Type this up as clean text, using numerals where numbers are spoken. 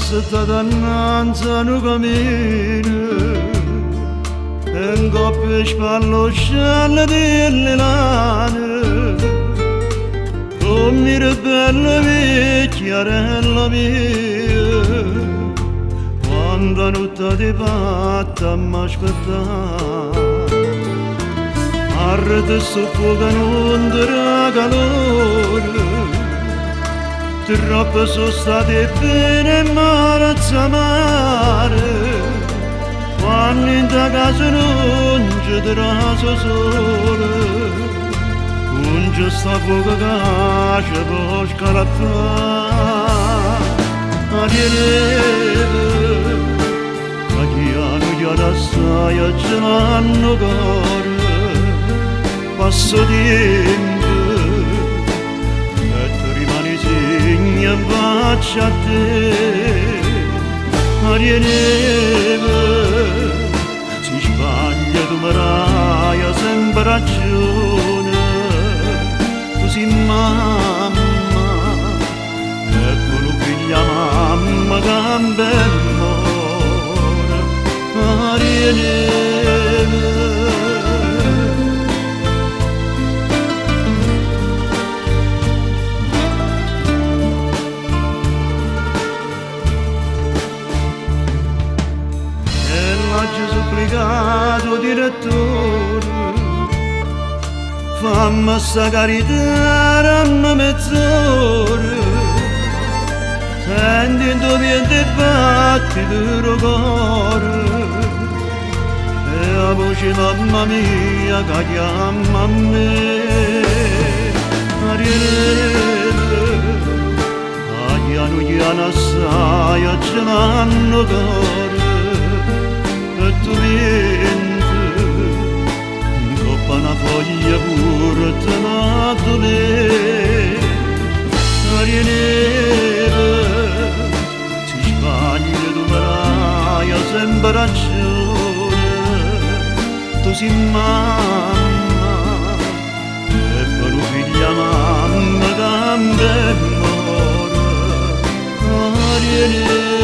sta dannanza no cammino e un coppio spallo scialle delle lane come bella vecchiarella mia quando la notte ti fatta m'aspettare arde sotto che non darà calore troppo sono state bene e mare quando in ta casa non ci traso sole non c'è sta poca casa per scalaffare adiene cagliano già da sai e ce l'hanno cuore passo tempo e tu rimani segna e faccia a te aria neve si sbaglia tu maraia sempre ragione tu sei mamma e tu lo figlia mamma gambe e more aria neve supplicato direttore fammi sta carità ramma mezz'ora senti in tuo piede battito il cuore e la voce mamma mia che chiama a me ariete piano assai e ce l'hanno cuore e tu vienti in coppa una foglia pure te la dolè aria neve si sbaglia tu maraia sempre ragione tu sei mamma e per un figlia mamma gambe e more aria neve